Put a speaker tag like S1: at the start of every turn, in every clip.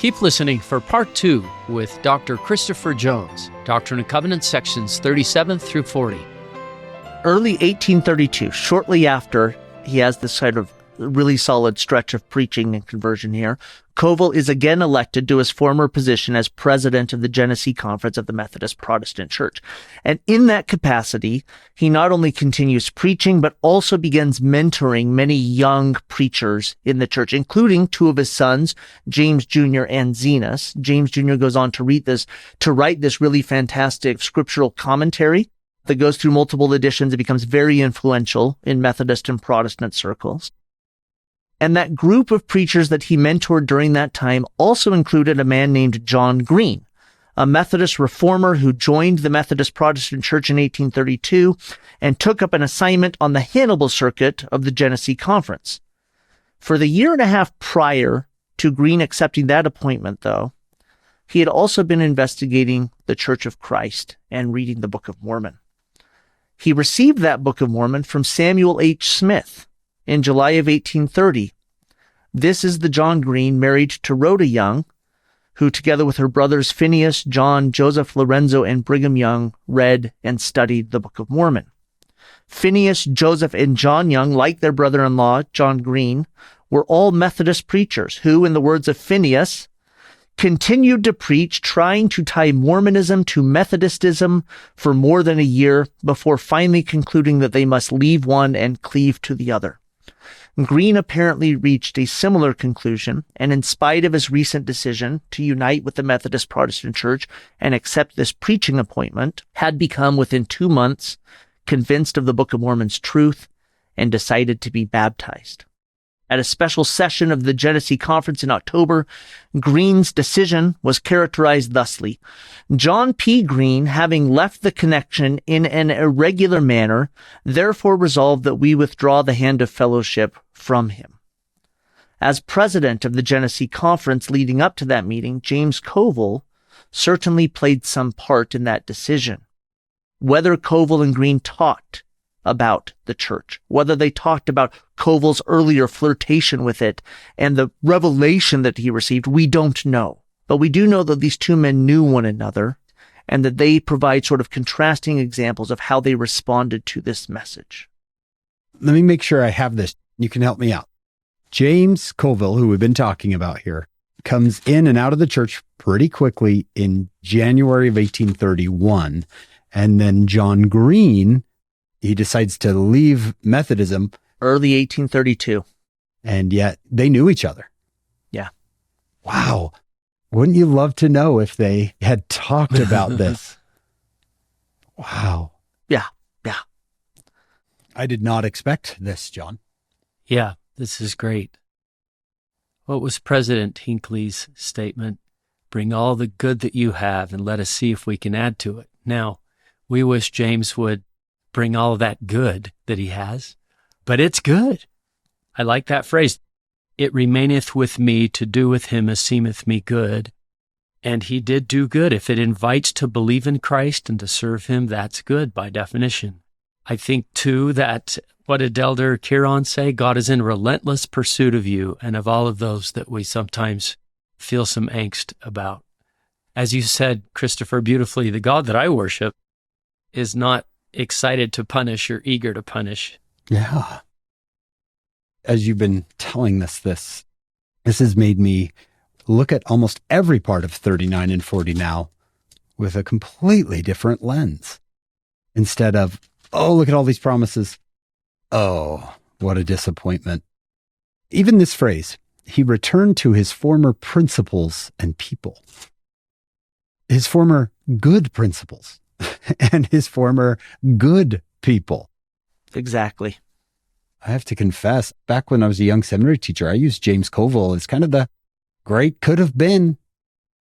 S1: Keep listening for Part 2 with Dr. Christopher Jones, Doctrine and Covenants, sections 37 through 40.
S2: Early 1832, shortly after he has this kind of really solid stretch of preaching and conversion here, Covel is again elected to his former position as president of the Genesee Conference of the Methodist Protestant Church. And in that capacity, he not only continues preaching, but also begins mentoring many young preachers in the church, including two of his sons, James Jr. and Zenas. James Jr. goes on to write this really fantastic scriptural commentary that goes through multiple editions. It becomes very influential in Methodist and Protestant circles. And that group of preachers that he mentored during that time also included a man named John Green, a Methodist reformer who joined the Methodist Protestant Church in 1832 and took up an assignment on the Hannibal circuit of the Genesee Conference. For the year and a half prior to Green accepting that appointment, though, he had also been investigating the Church of Christ and reading the Book of Mormon. He received that Book of Mormon from Samuel H. Smith in July of 1830. This is the John Green married to Rhoda Young, who together with her brothers Phineas, John, Joseph, Lorenzo, and Brigham Young read and studied the Book of Mormon. Phineas, Joseph, and John Young, like their brother-in-law, John Green, were all Methodist preachers who, in the words of Phineas, continued to preach, trying to tie Mormonism to Methodistism for more than a year before finally concluding that they must leave one and cleave to the other. Green apparently reached a similar conclusion, and in spite of his recent decision to unite with the Methodist Protestant Church and accept this preaching appointment, had become within 2 months convinced of the Book of Mormon's truth and decided to be baptized. At a special session of the Genesee Conference in October, Green's decision was characterized thusly: John P. Green, having left the connection in an irregular manner, therefore resolved that we withdraw the hand of fellowship from him. As president of the Genesee Conference leading up to that meeting, James Covel certainly played some part in that decision. Whether Covel and Green talked about the church, whether they talked about Covel's earlier flirtation with it and the revelation that he received, we don't know. But we do know that these two men knew one another and that they provide sort of contrasting examples of how they responded to this message.
S3: Let me make sure I have this. You can help me out. James Covel, who we've been talking about here, comes in and out of the church pretty quickly in January of 1831. And then John Green, he decides to leave Methodism.
S2: Early 1832.
S3: And yet they knew each other.
S2: Yeah.
S3: Wow. Wouldn't you love to know if they had talked about this? Wow.
S2: Yeah.
S3: I did not expect this, John.
S1: Yeah, this is great. What was President Hinckley's statement? Bring all the good that you have and let us see if we can add to it. Now, we wish James would bring all of that good that he has, but it's good. I like that phrase. It remaineth with me to do with him as seemeth me good. And he did do good. If it invites to believe in Christ and to serve him, that's good by definition. I think, too, that what did Elder Kieran say? God is in relentless pursuit of you and of all of those that we sometimes feel some angst about. As you said, Christopher, beautifully, the God that I worship is not excited to punish or eager to punish.
S3: Yeah. As you've been telling us this has made me look at almost every part of 39 and 40 now with a completely different lens. Instead of, oh, look at all these promises. Oh, what a disappointment. Even this phrase, he returned to his former principles and people. His former good principles and his former good people.
S2: Exactly.
S3: I have to confess, back when I was a young seminary teacher, I used James Covel as kind of the great could have been,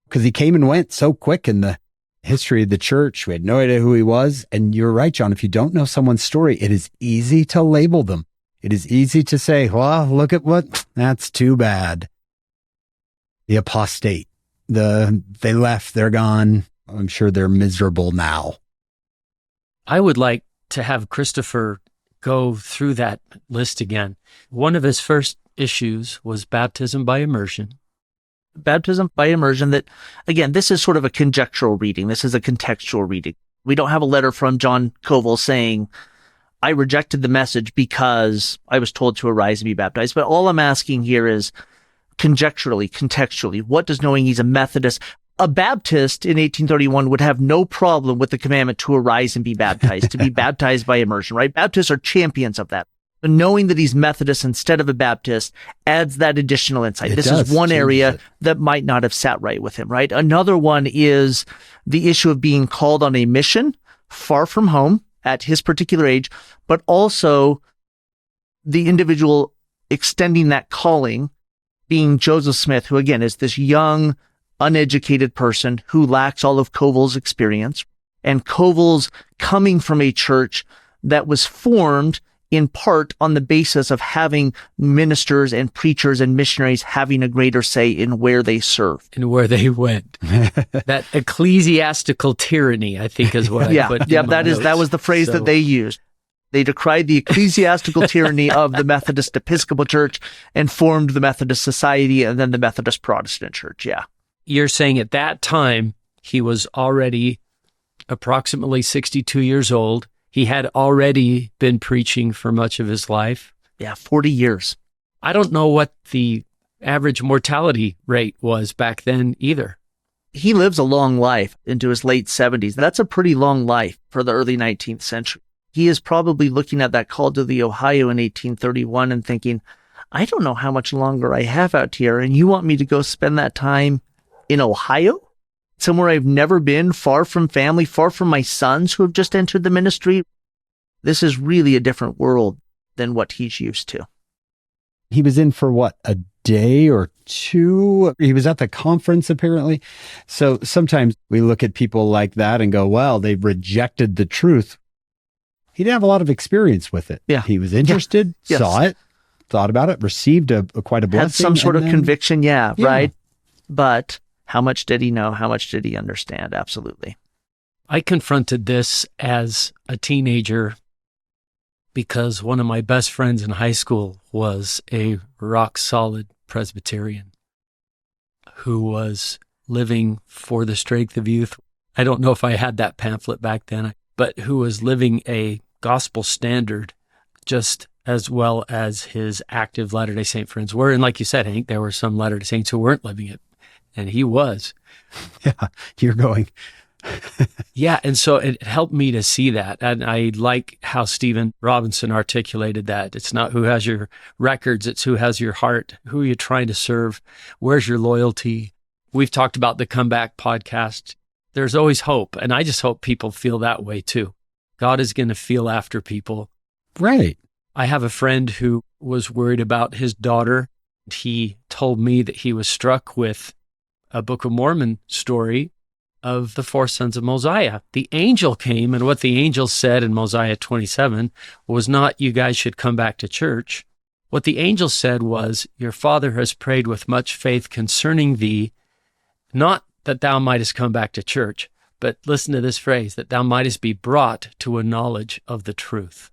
S3: because he came and went so quick in the history of the church. We had no idea who he was. And you're right, John, if you don't know someone's story, it is easy to label them. It is easy to say, well, look at that's too bad. The apostate, they left, they're gone. I'm sure they're miserable now.
S1: I would like to have Christopher go through that list again. One of his first issues was baptism by immersion.
S2: baptism by immersion, that, again, this is sort of a conjectural reading. This is a contextual reading. We don't have a letter from John Covel saying, I rejected the message because I was told to arise and be baptized. But all I'm asking here is conjecturally, contextually, what does knowing he's a Methodist? A Baptist in 1831 would have no problem with the commandment to arise and be baptized, to be baptized by immersion, right? Baptists are champions of that. But knowing that he's Methodist instead of a Baptist adds that additional insight. This is one area that might not have sat right with him, right? Another one is the issue of being called on a mission far from home at his particular age, but also the individual extending that calling, being Joseph Smith, who again is this young, uneducated person who lacks all of Covel's experience, and Covel's coming from a church that was formed in part on the basis of having ministers and preachers and missionaries having a greater say in where they serve.
S1: And where they went. That ecclesiastical tyranny, I think, is what I put in my notes.
S2: That was the phrase that they used. They decried the ecclesiastical tyranny of the Methodist Episcopal Church and formed the Methodist Society and then the Methodist Protestant Church. Yeah.
S1: You're saying at that time, he was already approximately 62 years old. He had already been preaching for much of his life.
S2: Yeah, 40 years.
S1: I don't know what the average mortality rate was back then either.
S2: He lives a long life into his late 70s. That's a pretty long life for the early 19th century. He is probably looking at that call to the Ohio in 1831 and thinking, I don't know how much longer I have out here, and you want me to go spend that time in Ohio? Somewhere I've never been, far from family, far from my sons who have just entered the ministry. This is really a different world than what he's used to.
S3: He was in for what, a day or two? He was at the conference, apparently. So sometimes we look at people like that and go, well, they rejected the truth. He didn't have a lot of experience with it.
S2: Yeah.
S3: He was interested, saw it, thought about it, received quite a blessing.
S2: Had some sort of conviction, right? But how much did he know? How much did he understand? Absolutely.
S1: I confronted this as a teenager because one of my best friends in high school was a rock-solid Presbyterian who was living for the strength of youth. I don't know if I had that pamphlet back then, but who was living a gospel standard just as well as his active Latter-day Saint friends were. And like you said, Hank, there were some Latter-day Saints who weren't living it. And he was.
S3: Yeah, you're going.
S1: Yeah, and so it helped me to see that. And I like how Stephen Robinson articulated that. It's not who has your records, it's who has your heart. Who are you trying to serve? Where's your loyalty? We've talked about the Comeback podcast. There's always hope, and I just hope people feel that way too. God is going to feel after people.
S3: Right.
S1: I have a friend who was worried about his daughter. He told me that he was struck with a Book of Mormon story of the four sons of Mosiah. The angel came, and what the angel said in Mosiah 27 was not, you guys should come back to church. What the angel said was, your father has prayed with much faith concerning thee, not that thou mightest come back to church, but listen to this phrase, that thou mightest be brought to a knowledge of the truth.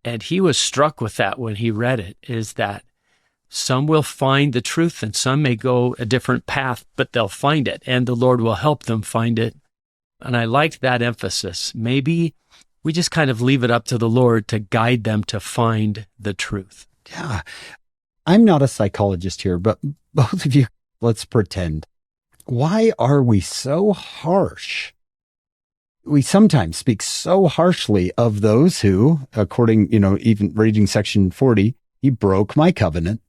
S1: And he was struck with that when he read it, is that some will find the truth and some may go a different path, but they'll find it and the Lord will help them find it. And I liked that emphasis. Maybe we just kind of leave it up to the Lord to guide them to find the truth.
S3: Yeah. I'm not a psychologist here, but both of you, let's pretend. Why are we so harsh? We sometimes speak so harshly of those who, according, even reading section 40, he broke my covenant.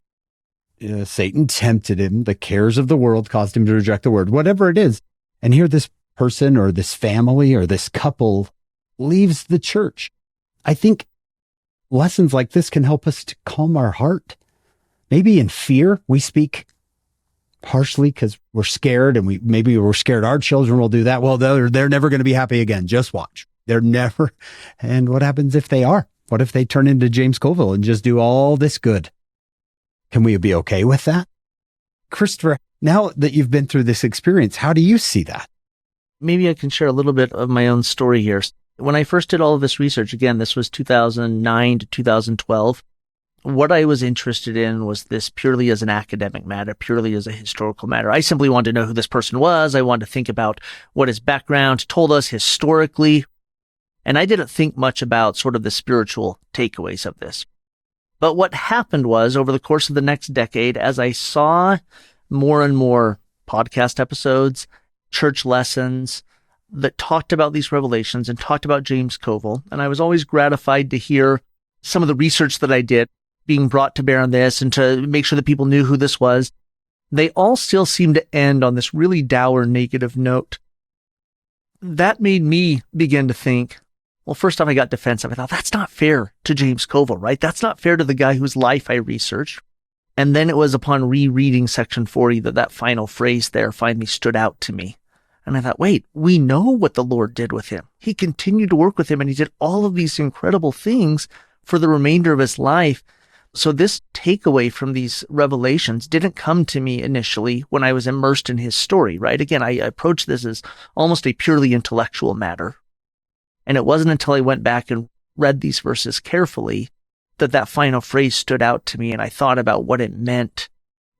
S3: Satan tempted him. The cares of the world caused him to reject the word, whatever it is. And here this person or this family or this couple leaves the church. I think lessons like this can help us to calm our heart. Maybe in fear, we speak harshly because we're scared, and maybe we're scared our children will do that. Well, they're never going to be happy again. Just watch. They're never. And what happens if they are? What if they turn into James Covel and just do all this good? Can we be okay with that? Christopher, now that you've been through this experience, how do you see that?
S2: Maybe I can share a little bit of my own story here. When I first did all of this research, again, this was 2009 to 2012, what I was interested in was this purely as an academic matter, purely as a historical matter. I simply wanted to know who this person was. I wanted to think about what his background told us historically. And I didn't think much about sort of the spiritual takeaways of this. But what happened was, over the course of the next decade, as I saw more and more podcast episodes, church lessons that talked about these revelations and talked about James Covel, and I was always gratified to hear some of the research that I did being brought to bear on this and to make sure that people knew who this was, they all still seemed to end on this really dour, negative note. That made me begin to think, well, first off, I got defensive. I thought, that's not fair to James Covel, right? That's not fair to the guy whose life I researched. And then it was upon rereading section 40 that final phrase there finally stood out to me. And I thought, wait, we know what the Lord did with him. He continued to work with him, and he did all of these incredible things for the remainder of his life. So this takeaway from these revelations didn't come to me initially when I was immersed in his story, right? Again, I approached this as almost a purely intellectual matter. And it wasn't until I went back and read these verses carefully that final phrase stood out to me, and I thought about what it meant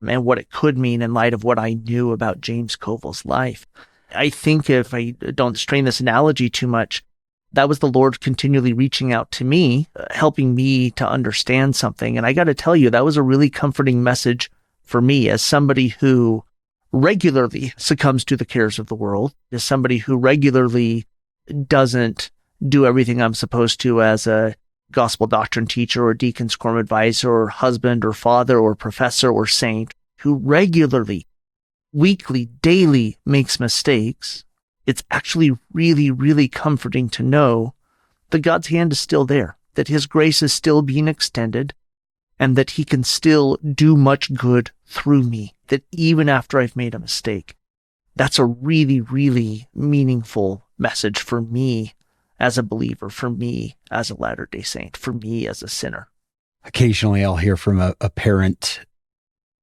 S2: and what it could mean in light of what I knew about James Covel's life. I think if I don't strain this analogy too much, that was the Lord continually reaching out to me, helping me to understand something. And I got to tell you, that was a really comforting message for me as somebody who regularly succumbs to the cares of the world, as somebody who regularly doesn't do everything I'm supposed to as a gospel doctrine teacher or deacon's quorum advisor or husband or father or professor or saint, who regularly, weekly, daily makes mistakes. It's actually really, really comforting to know that God's hand is still there, that his grace is still being extended, and that he can still do much good through me, that even after I've made a mistake. That's a really, really meaningful message for me as a believer, for me as a Latter-day Saint, for me as a sinner.
S3: Occasionally I'll hear from a parent.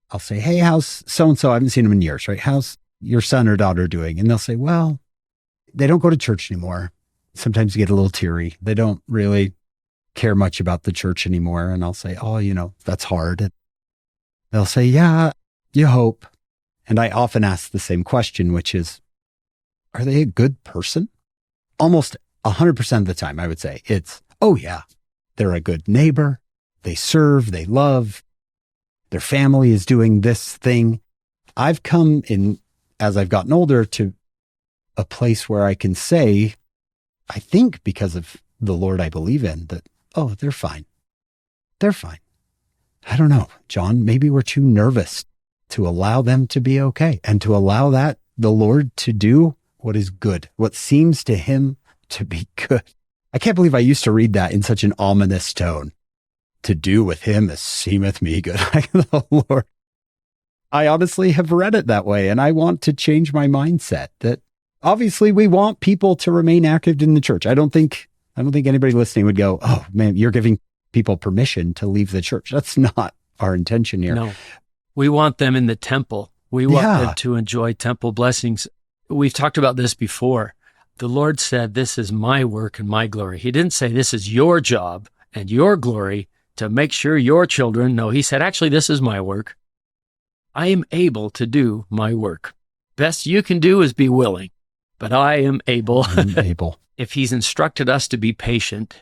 S3: I'll say, hey, how's so-and-so? I haven't seen him in years, right? How's your son or daughter doing? And they'll say, well, they don't go to church anymore. Sometimes you get a little teary. They don't really care much about the church anymore. And I'll say, oh, that's hard. And they'll say, yeah, you hope. And I often ask the same question, which is, are they a good person? Almost 100% of the time, I would say it's, oh yeah, they're a good neighbor. They serve, they love. Their family is doing this thing. I've come in, as I've gotten older, to a place where I can say, I think because of the Lord I believe in, that, oh, they're fine. They're fine. I don't know, John, maybe we're too nervous to allow them to be okay and to allow the Lord to do what is good, what seems to him to be good. I can't believe I used to read that in such an ominous tone. To do with him as seemeth me good. The Lord. I honestly have read it that way, and I want to change my mindset that obviously we want people to remain active in the church. I don't think anybody listening would go, oh man, you're giving people permission to leave the church. That's not our intention here.
S1: No, we want them in the temple. We want them to enjoy temple blessings. We've talked about this before. The Lord said, this is my work and my glory. He didn't say this is your job and your glory to make sure your children know. He said, actually, this is my work. I am able to do my work. Best you can do is be willing, but I am able.
S3: I'm able.
S1: If he's instructed us to be patient,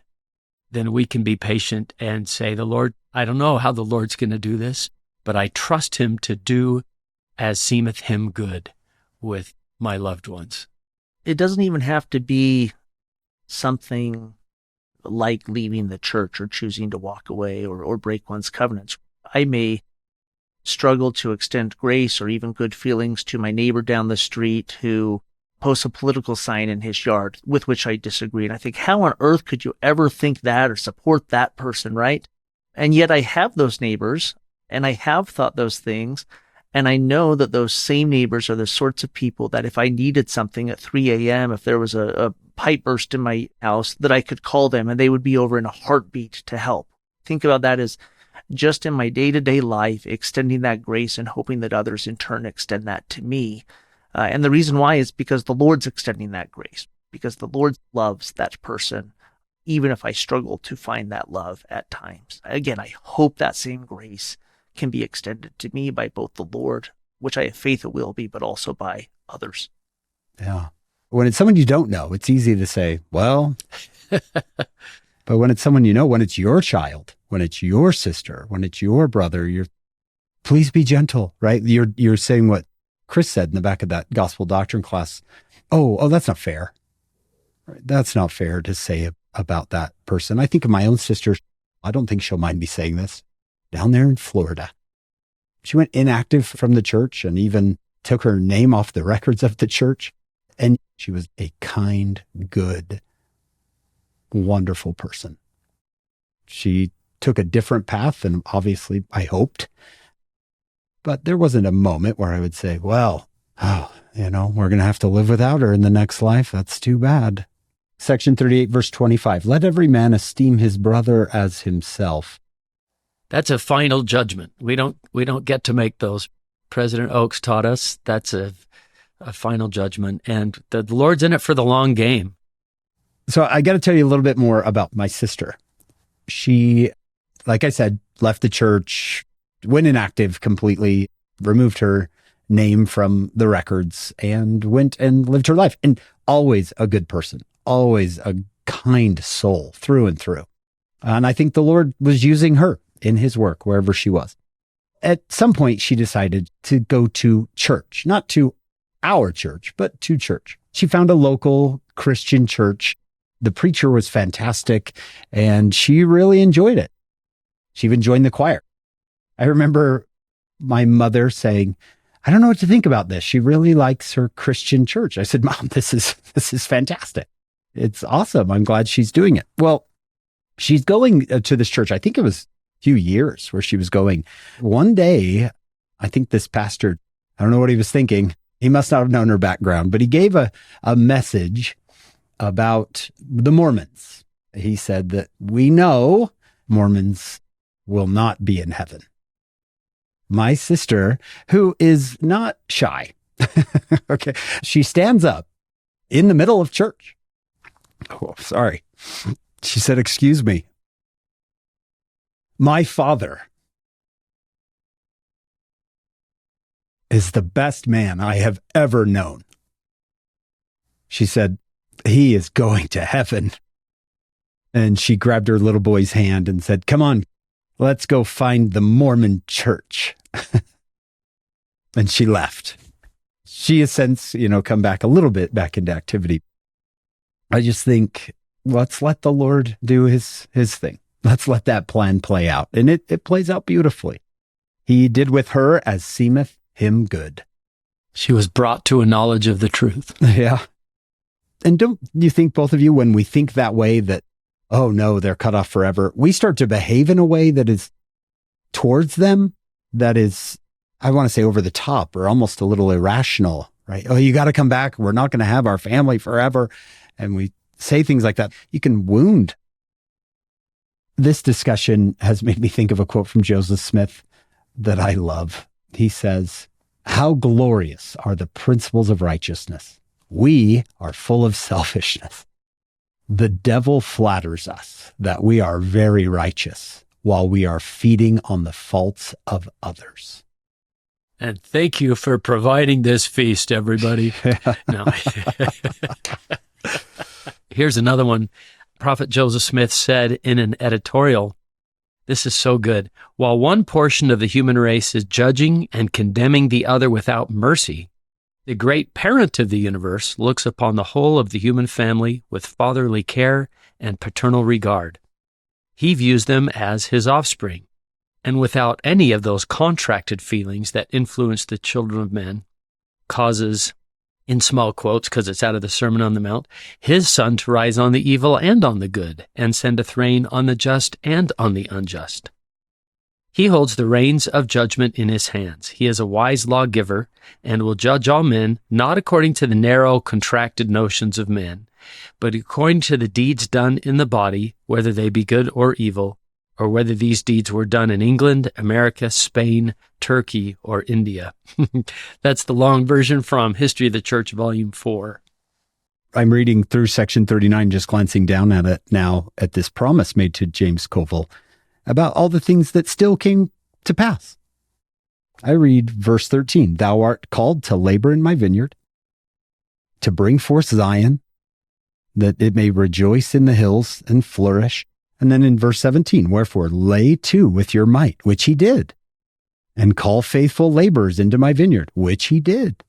S1: then we can be patient and say, the Lord, I don't know how the Lord's going to do this, but I trust him to do as seemeth him good with my loved ones.
S2: It doesn't even have to be something like leaving the church or choosing to walk away or break one's covenants. I may struggle to extend grace or even good feelings to my neighbor down the street who posts a political sign in his yard with which I disagree. And I think, how on earth could you ever think that or support that person, right? And yet I have those neighbors and I have thought those things. And I know that those same neighbors are the sorts of people that if I needed something at 3 a.m., if there was a pipe burst in my house, that I could call them and they would be over in a heartbeat to help. Think about that as just in my day-to-day life, extending that grace and hoping that others in turn extend that to me. And the reason why is because the Lord's extending that grace, because the Lord loves that person, even if I struggle to find that love at times. Again, I hope that same grace can be extended to me by both the Lord, which I have faith it will be, but also by others.
S3: Yeah. When it's someone you don't know, it's easy to say, well, but when it's someone you know, when it's your child, when it's your sister, when it's your brother, please be gentle, right? You're saying what Chris said in the back of that gospel doctrine class. Oh, that's not fair. Right? That's not fair to say about that person. I think of my own sister. I don't think she'll mind me saying this. Down there in Florida, she went inactive from the church and even took her name off the records of the church. And she was a kind, good, wonderful person. She took a different path than obviously I hoped. But there wasn't a moment where I would say, well, we're going to have to live without her in the next life. That's too bad. Section 38, verse 25, let every man esteem his brother as himself.
S1: That's a final judgment. We don't get to make those. President Oakes taught us that's a final judgment, and the Lord's in it for the long game.
S3: So I got to tell you a little bit more about my sister. She, like I said, left the church, went inactive completely, removed her name from the records, and went and lived her life. And always a good person, always a kind soul through and through. And I think the Lord was using her in his work wherever she was. At some point, she decided to go to church, not to our church, but to church. She found a local Christian church. The preacher was fantastic, and she really enjoyed it. She even joined the choir. I remember my mother saying, I don't know what to think about this. She really likes her Christian church. I said, Mom, this is fantastic. It's awesome. I'm glad she's doing it. Well, she's going to this church. I think it was a few years where she was going. One day, I think this pastor, I don't know what he was thinking. He must not have known her background, but he gave a message about the Mormons. He said that we know Mormons will not be in heaven. My sister, who is not shy, okay, she stands up in the middle of church. Oh, sorry. She said, excuse me. My father is the best man I have ever known. She said, he is going to heaven. And she grabbed her little boy's hand and said, come on, let's go find the Mormon church. And she left. She has since, come back a little bit back into activity. I just think, let's let the Lord do his thing. Let's let that plan play out. And it plays out beautifully. He did with her as seemeth him good.
S1: She was brought to a knowledge of the truth.
S3: Yeah. And don't you think, both of you, when we think that way, that, oh no, they're cut off forever, we start to behave in a way that is towards them, that is, I want to say, over the top or almost a little irrational, right? Oh, you got to come back. We're not going to have our family forever. And we say things like that. You can wound. This discussion has made me think of a quote from Joseph Smith that I love. He says, how glorious are the principles of righteousness. We are full of selfishness. The devil flatters us that we are very righteous while we are feeding on the faults of others.
S1: And thank you for providing this feast, everybody. No. Here's another one. Prophet Joseph Smith said in an editorial, this is so good. While one portion of the human race is judging and condemning the other without mercy, the great parent of the universe looks upon the whole of the human family with fatherly care and paternal regard. He views them as his offspring, and without any of those contracted feelings that influence the children of men, causes, in small quotes because it's out of the Sermon on the Mount, his sun to rise on the evil and on the good, and sendeth rain on the just and on the unjust. He holds the reins of judgment in his hands. He is a wise lawgiver, and will judge all men, not according to the narrow, contracted notions of men, but according to the deeds done in the body, whether they be good or evil, or whether these deeds were done in England, America, Spain, Turkey, or India. That's the long version from History of the Church, Volume 4.
S3: I'm reading through section 39, just glancing down at it now at this promise made to James Covel about all the things that still came to pass. I read verse 13, "Thou art called to labor in my vineyard, to bring forth Zion, that it may rejoice in the hills and flourish." And then in verse 17, "Wherefore lay to with your might," which he did, "and call faithful laborers into my vineyard," which he did,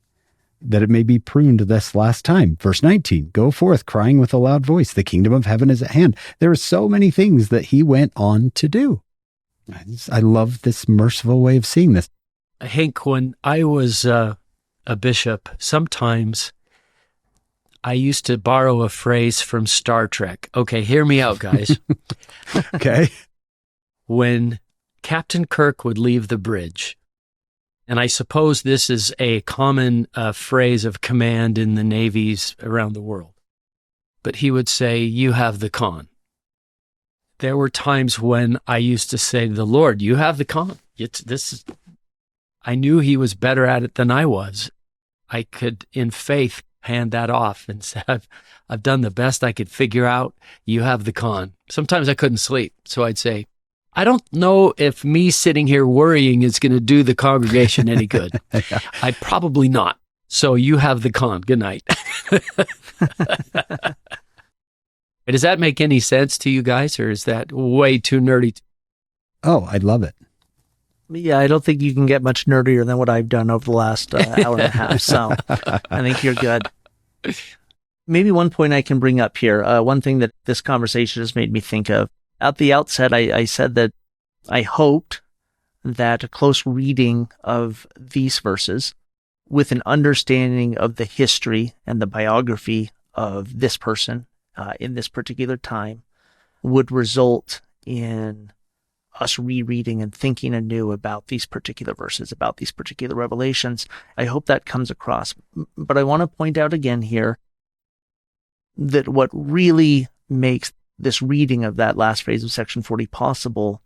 S3: "that it may be pruned this last time." Verse 19, "Go forth crying with a loud voice, the kingdom of heaven is at hand." There are so many things that he went on to do. I love this merciful way of seeing this.
S1: Hank, when I was a bishop, sometimes I used to borrow a phrase from Star Trek. Okay, hear me out, guys.
S3: Okay.
S1: When Captain Kirk would leave the bridge, and I suppose this is a common phrase of command in the navies around the world, but he would say, "You have the con." There were times when I used to say to the Lord, "You have the con." I knew he was better at it than I was. I could, in faith, hand that off and say, I've done the best I could figure out. You have the con. Sometimes I couldn't sleep, so I'd say, "I don't know if me sitting here worrying is going to do the congregation any good."
S3: Yeah.
S1: I probably not. So you have the con. Good night. Does that make any sense to you guys, or is that way too nerdy?
S3: Oh, I love it.
S2: Yeah, I don't think you can get much nerdier than what I've done over the last hour and a half. So I think you're good. Maybe one point I can bring up here, one thing that this conversation has made me think of. At the outset, I said that I hoped that a close reading of these verses with an understanding of the history and the biography of this person in this particular time would result in us rereading and thinking anew about these particular verses, about these particular revelations. I hope that comes across. But I want to point out again here that what really makes this reading of that last phrase of section 40 possible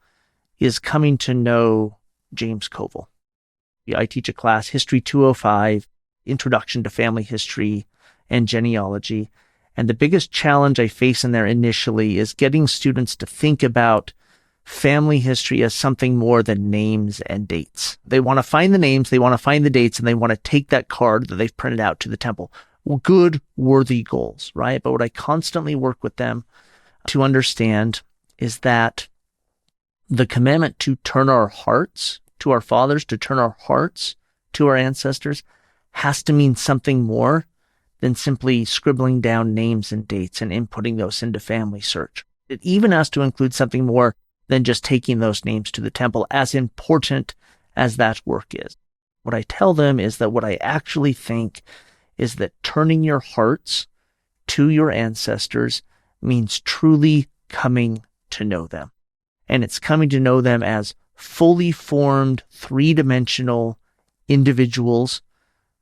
S2: is coming to know James Covel. I teach a class, History 205, Introduction to Family History and Genealogy. And the biggest challenge I face in there initially is getting students to think about family history as something more than names and dates. They want to find the names, they want to find the dates, and they want to take that card that they've printed out to the temple. Good, worthy goals, right? But what I constantly work with them to understand is that the commandment to turn our hearts to our fathers, to turn our hearts to our ancestors, has to mean something more than simply scribbling down names and dates and inputting those into family search. It even has to include something more than just taking those names to the temple, as important as that work is. What I tell them is that what I actually think is that turning your hearts to your ancestors means truly coming to know them. And it's coming to know them as fully formed, three-dimensional individuals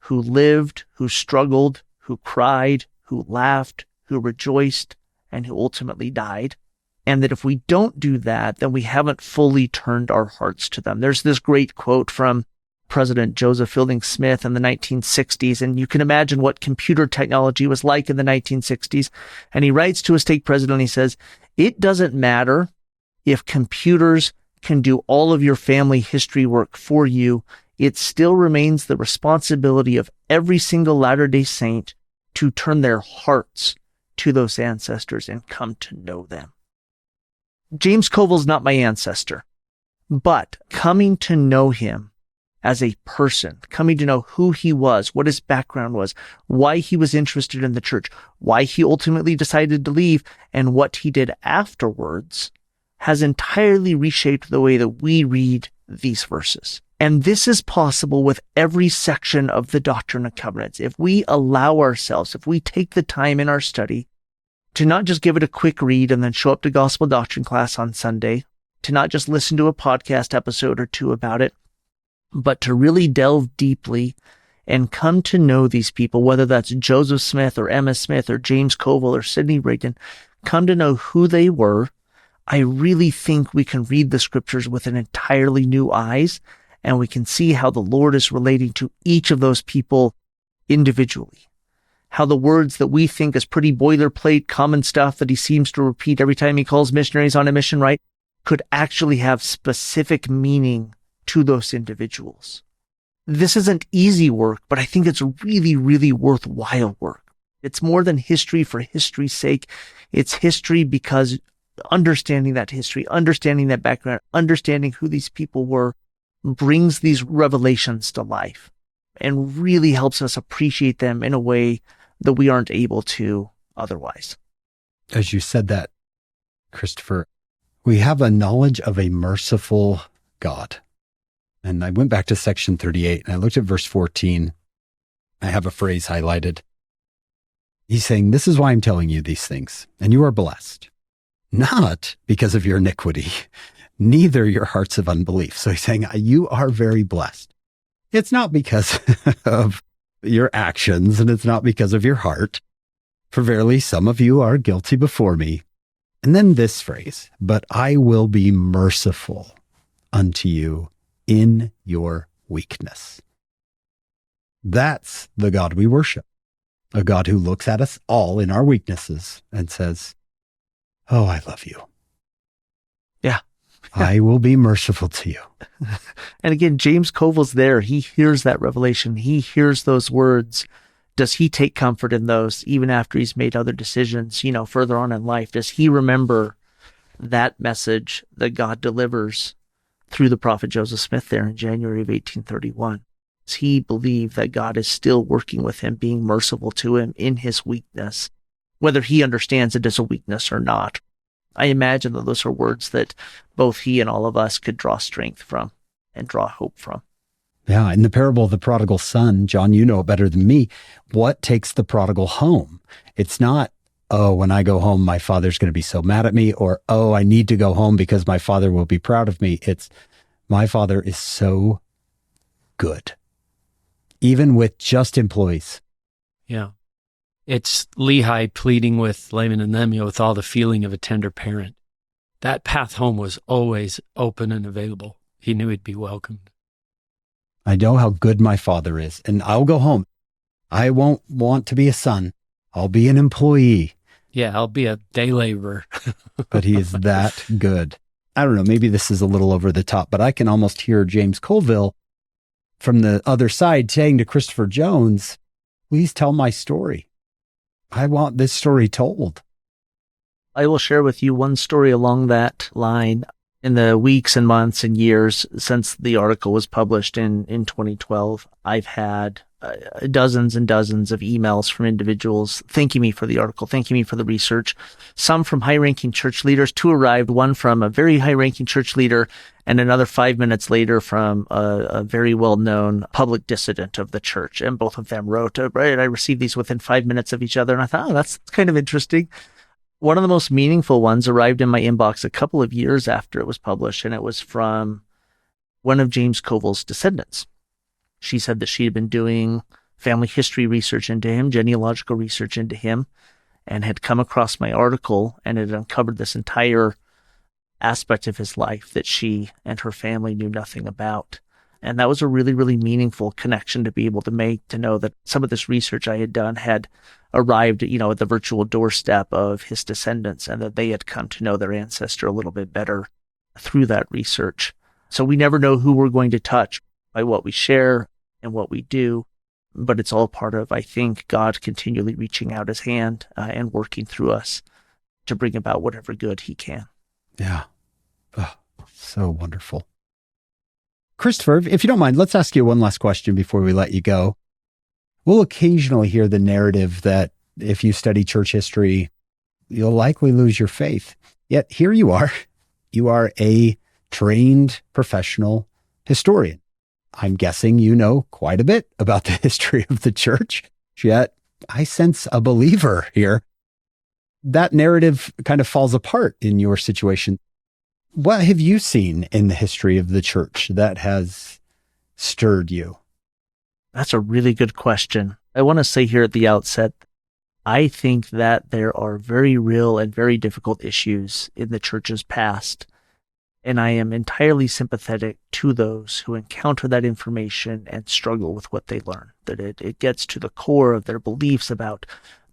S2: who lived, who struggled, who cried, who laughed, who rejoiced, and who ultimately died. And that if we don't do that, then we haven't fully turned our hearts to them. There's this great quote from President Joseph Fielding Smith in the 1960s, and you can imagine what computer technology was like in the 1960s. And he writes to a stake president, he says, "It doesn't matter if computers can do all of your family history work for you. It still remains the responsibility of every single Latter-day Saint to turn their hearts to those ancestors and come to know them." James Covel's not my ancestor, but coming to know him as a person, coming to know who he was, what his background was, why he was interested in the church, why he ultimately decided to leave, and what he did afterwards, has entirely reshaped the way that we read these verses. And this is possible with every section of the Doctrine and Covenants. If we allow ourselves, if we take the time in our study to not just give it a quick read and then show up to gospel doctrine class on Sunday, to not just listen to a podcast episode or two about it, but to really delve deeply and come to know these people, whether that's Joseph Smith or Emma Smith or James Covel or Sidney Rigdon, come to know who they were. I really think we can read the scriptures with an entirely new eyes, and we can see how the Lord is relating to each of those people individually, how the words that we think is pretty boilerplate, common stuff that he seems to repeat every time he calls missionaries on a mission, right, could actually have specific meaning to those individuals. This isn't easy work, but I think it's really, really worthwhile work. It's more than history for history's sake. It's history because understanding that history, understanding that background, understanding who these people were brings these revelations to life and really helps us appreciate them in a way that we aren't able to otherwise.
S3: As you said that, Christopher, we have a knowledge of a merciful God. And I went back to section 38 and I looked at verse 14. I have a phrase highlighted. He's saying, this is why I'm telling you these things, and you are blessed, not because of your iniquity, neither your hearts of unbelief. So he's saying, you are very blessed. It's not because of your actions, and it's not because of your heart. For verily, some of you are guilty before me. And then this phrase, but I will be merciful unto you in your weakness. That's the God we worship. A God who looks at us all in our weaknesses and says, oh, I love you.
S2: Yeah.
S3: I will be merciful to you.
S2: And again, James Covel's there. He hears that revelation. He hears those words. Does he take comfort in those even after he's made other decisions, further on in life? Does he remember that message that God delivers through the prophet Joseph Smith there in January of 1831? Does he believe that God is still working with him, being merciful to him in his weakness, whether he understands it as a weakness or not? I imagine that those are words that both he and all of us could draw strength from and draw hope from.
S3: Yeah, in the parable of the prodigal son, John, you know it better than me. What takes the prodigal home? It's not, oh, when I go home, my father's going to be so mad at me, or, oh, I need to go home because my father will be proud of me. It's, my father is so good, even with just employees.
S1: Yeah. It's Lehi pleading with Laman and them, with all the feeling of a tender parent. That path home was always open and available. He knew he'd be welcomed.
S3: I know how good my father is, and I'll go home. I won't want to be a son. I'll be an employee.
S1: Yeah, I'll be a day laborer.
S3: But he is that good. I don't know, maybe this is a little over the top, but I can almost hear James Colville from the other side saying to Christopher Jones, please tell my story. I want this story told.
S2: I will share with you one story along that line. In the weeks and months and years since the article was published in 2012, I've had dozens and dozens of emails from individuals thanking me for the article, thanking me for the research. Some from high-ranking church leaders. Two arrived, one from a very high-ranking church leader, and another 5 minutes later from a very well-known public dissident of the church. And both of them wrote, right, I received these within 5 minutes of each other, and I thought, oh, that's kind of interesting. One of the most meaningful ones arrived in my inbox a couple of years after it was published, and it was from one of James Covel's descendants. She said that she had been doing family history research into him, genealogical research into him, and had come across my article and had uncovered this entire aspect of his life that she and her family knew nothing about. And that was a really, really meaningful connection to be able to make, to know that some of this research I had done had arrived, at the virtual doorstep of his descendants, and that they had come to know their ancestor a little bit better through that research. So we never know who we're going to touch by what we share and what we do, but it's all part of, I think, God continually reaching out his hand and working through us to bring about whatever good he can.
S3: Yeah. Oh, so wonderful. Christopher, if you don't mind, let's ask you one last question before we let you go. We'll occasionally hear the narrative that if you study church history, you'll likely lose your faith. Yet here you are. You are a trained professional historian. I'm guessing you know quite a bit about the history of the church. Yet I sense a believer here. That narrative kind of falls apart in your situation. What have you seen in the history of the church that has stirred you?
S2: That's a really good question. I want to say here at the outset, I think that there are very real and very difficult issues in the church's past And I am entirely sympathetic to those who encounter that information and struggle with what they learn, that it gets to the core of their beliefs about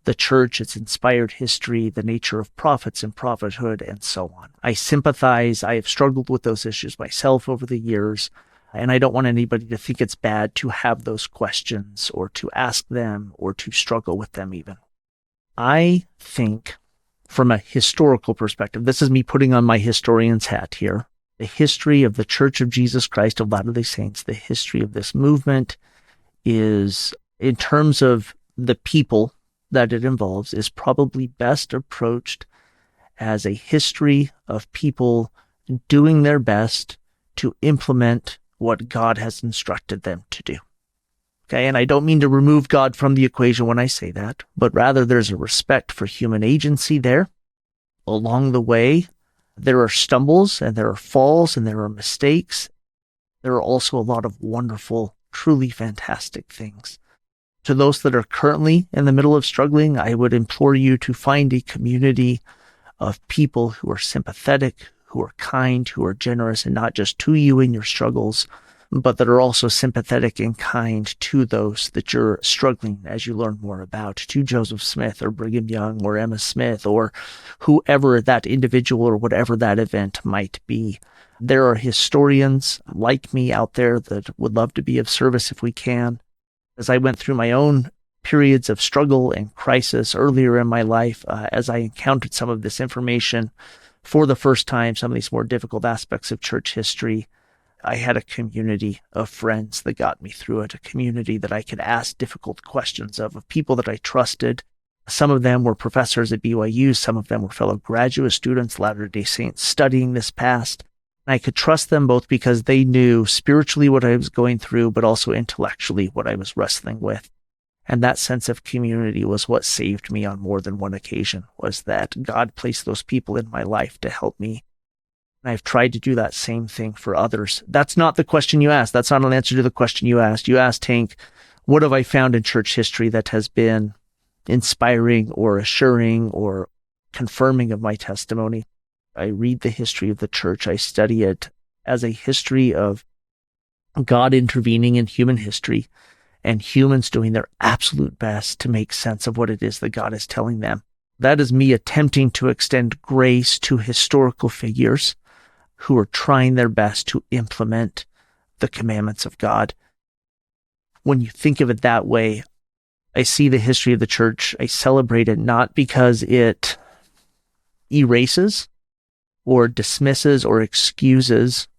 S2: the church, its inspired history, the nature of prophets and prophethood, and so on. I sympathize. I have struggled with those issues myself over the years, and I don't want anybody to think it's bad to have those questions or to ask them or to struggle with them even. I think from a historical perspective, this is me putting on my historian's hat here, the history of the Church of Jesus Christ of Latter-day Saints, the history of this movement is, in terms of the people that it involves, is probably best approached as a history of people doing their best to implement what God has instructed them to do. Okay, and I don't mean to remove God from the equation when I say that, but rather there's a respect for human agency there. Along the way, there are stumbles and there are falls and there are mistakes. There are also a lot of wonderful, truly fantastic things. To those that are currently in the middle of struggling, I would implore you to find a community of people who are sympathetic, who are kind, who are generous, and not just to you in your struggles, but that are also sympathetic and kind to those that you're struggling as you learn more about, to Joseph Smith or Brigham Young or Emma Smith or whoever that individual or whatever that event might be. There are historians like me out there that would love to be of service if we can. As I went through my own periods of struggle and crisis earlier in my life, as I encountered some of this information for the first time, some of these more difficult aspects of church history, I had a community of friends that got me through it, a community that I could ask difficult questions of people that I trusted. Some of them were professors at BYU. Some of them were fellow graduate students, Latter-day Saints, studying this past. And I could trust them both because they knew spiritually what I was going through, but also intellectually what I was wrestling with. And that sense of community was what saved me on more than one occasion, was that God placed those people in my life to help me. And I've tried to do that same thing for others. That's not the question you asked. That's not an answer to the question you asked. You asked, Hank, what have I found in church history that has been inspiring or assuring or confirming of my testimony? I read the history of the church. I study it as a history of God intervening in human history and humans doing their absolute best to make sense of what it is that God is telling them. That is me attempting to extend grace to historical figures who are trying their best to implement the commandments of God. When you think of it that way, I see the history of the church. I celebrate it not because it erases or dismisses or excuses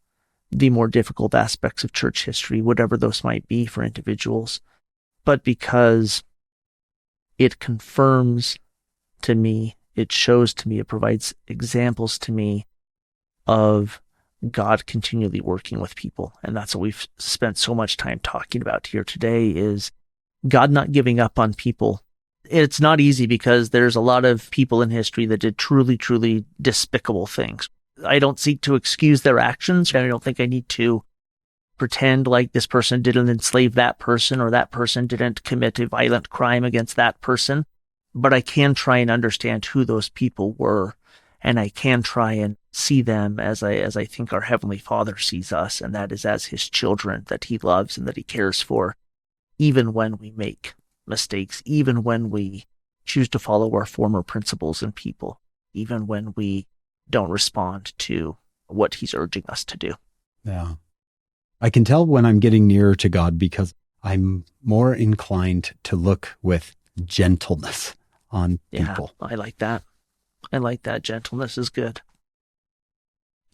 S2: the more difficult aspects of church history, whatever those might be for individuals, but because it confirms to me, it shows to me, it provides examples to me of God continually working with people. And that's what we've spent so much time talking about here today, is God not giving up on people. It's not easy because there's a lot of people in history that did truly, truly despicable things. I don't seek to excuse their actions. I don't think I need to pretend like this person didn't enslave that person or that person didn't commit a violent crime against that person. But I can try and understand who those people were, and I can try and see them as I think our Heavenly Father sees us, and that is as His children that He loves and that He cares for, even when we make mistakes, even when we choose to follow our former principles and people, even when we don't respond to what He's urging us to do.
S3: Yeah. I can tell when I'm getting nearer to God because I'm more inclined to look with gentleness on people.
S2: I like that. I like that. Gentleness is good.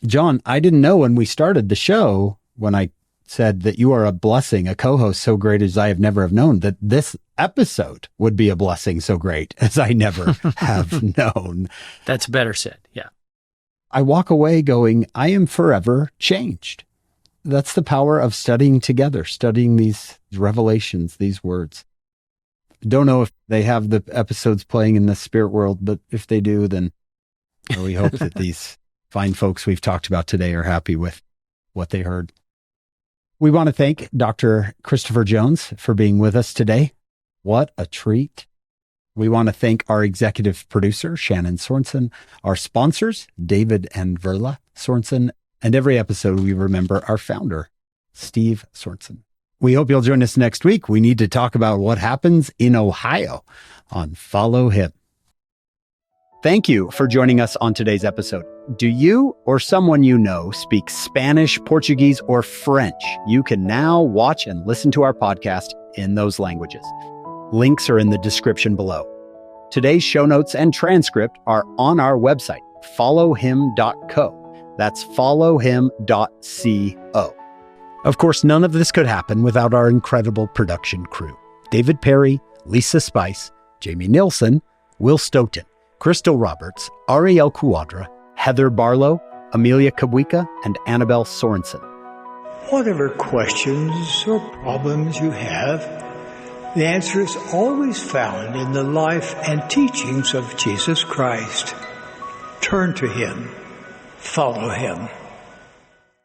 S3: John, I didn't know when we started the show, when I said that you are a blessing, a co-host so great as I have never have known, that this episode would be a blessing so great as I never have known.
S1: That's better said. Yeah.
S3: I walk away going, I am forever changed. That's the power of studying together, studying these revelations, these words. Don't know if they have the episodes playing in the spirit world, but if they do, then we hope that these fine folks we've talked about today are happy with what they heard. We want to thank Dr. Christopher Jones for being with us today. What a treat. We want to thank our executive producer, Shannon Sorensen, our sponsors, David and Verla Sorensen, And every episode, we remember our founder, Steve Sorensen. We hope you'll join us next week. We need to talk about what happens in Ohio on Follow Him. Thank you for joining us on today's episode. Do you or someone you know speak Spanish, Portuguese, or French? You can now watch and listen to our podcast in those languages. Links are in the description below. Today's show notes and transcript are on our website, followHIM.co. That's followHIM.co. Of course, none of this could happen without our incredible production crew. David Perry, Lisa Spice, Jamie Nilsson, Will Stoughton, Crystal Roberts, Ariel Cuadra, Heather Barlow, Amelia Kabwika, and Annabelle Sorensen.
S4: Whatever questions or problems you have, the answer is always found in the life and teachings of Jesus Christ. Turn to Him. Follow Him.